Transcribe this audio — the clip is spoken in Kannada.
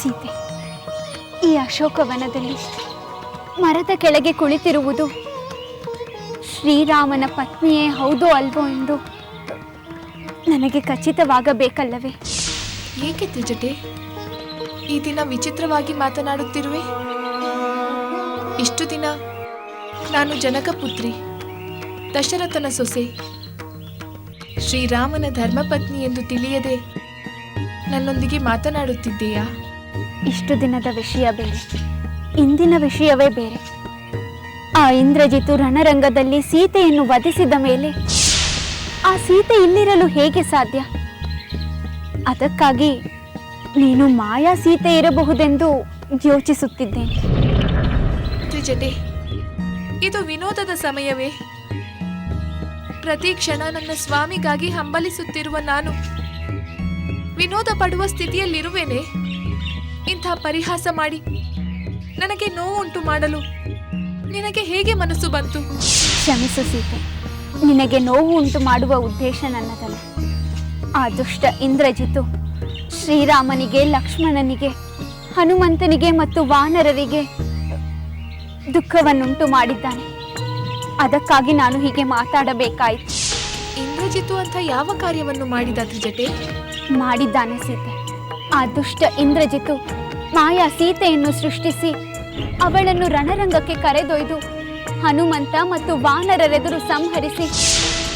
ಸೀತೆ, ಈ ಅಶೋಕವನದಲ್ಲಿ ಮರದ ಕೆಳಗೆ ಕುಳಿತಿರುವುದು ಶ್ರೀರಾಮನ ಪತ್ನಿಯೇ ಹೌದೋ ಅಲ್ವೋ ಎಂದು ನನಗೆ ಖಚಿತವಾಗಬೇಕಲ್ಲವೇ? ಏಕೆ ತ್ರಿಜಟೆ ಈ ದಿನ ವಿಚಿತ್ರವಾಗಿ ಮಾತನಾಡುತ್ತಿರುವೆ? ಇಷ್ಟು ದಿನ ನಾನು ಜನಕ ಪುತ್ರಿ, ದಶರಥನ ಸೊಸೆ, ಶ್ರೀರಾಮನ ಧರ್ಮಪತ್ನಿ ಎಂದು ತಿಳಿಯದೆ ನನ್ನೊಂದಿಗೆ ಮಾತನಾಡುತ್ತಿದ್ದೀಯಾ? ಇಷ್ಟು ದಿನದ ವಿಷಯ ಬೇರೆ, ಇಂದಿನ ವಿಷಯವೇ ಬೇರೆ. ಆ ಇಂದ್ರಜಿತು ರಣರಂಗದಲ್ಲಿ ಸೀತೆಯನ್ನು ವಧಿಸಿದ ಮೇಲೆ ಆ ಸೀತೆ ಇಲ್ಲಿರಲು ಹೇಗೆ ಸಾಧ್ಯ? ಅದಕ್ಕಾಗಿ ನೀನು ಮಾಯಾ ಸೀತೆ ಇರಬಹುದೆಂದು ಯೋಚಿಸುತ್ತಿದ್ದೇನೆ. ತ್ರಿಜಟೆ, ಇದು ವಿನೋದದ ಸಮಯವೇ? ಪ್ರತಿ ಕ್ಷಣ ನನ್ನ ಸ್ವಾಮಿಗಾಗಿ ಹಂಬಲಿಸುತ್ತಿರುವ ನಾನು ವಿನೋದ ಪಡುವ ಸ್ಥಿತಿಯಲ್ಲಿರುವೇನೆ? ಇಂಥ ಪರಿಹಾಸ ಮಾಡಿ ನನಗೆ ನೋವುಂಟು ಮಾಡಲು ನಿನಗೆ ಹೇಗೆ ಮನಸ್ಸು ಬಂತು? ಕ್ಷಮಿಸು ಸೀತೆ, ನಿನಗೆ ನೋವು ಉಂಟು ಮಾಡುವ ಉದ್ದೇಶ ನನ್ನದಲ್ಲ. ಆ ದುಷ್ಟ ಇಂದ್ರಜಿತು ಶ್ರೀರಾಮನಿಗೆ, ಲಕ್ಷ್ಮಣನಿಗೆ, ಹನುಮಂತನಿಗೆ ಮತ್ತು ವಾನರರಿಗೆ ದುಃಖವನ್ನುಂಟು ಮಾಡಿದ್ದಾನೆ. ಅದಕ್ಕಾಗಿ ನಾನು ಹೀಗೆ ಮಾತಾಡಬೇಕಾಯಿತು. ಇಂದ್ರಜಿತು ಅಂತ ಯಾವ ಕಾರ್ಯವನ್ನು ಮಾಡಿದ ತ್ರಿಜಟೆ? ಮಾಡಿದ್ದಾನೆ ಸೀತೆ. ಆ ದುಷ್ಟ ಇಂದ್ರಜಿತು ಮಾಯಾ ಸೀತೆಯನ್ನು ಸೃಷ್ಟಿಸಿ ಅವಳನ್ನು ರಣರಂಗಕ್ಕೆ ಕರೆದೊಯ್ದು ಹನುಮಂತ ಮತ್ತು ವಾನರರೆದುರು ಸಂಹರಿಸಿ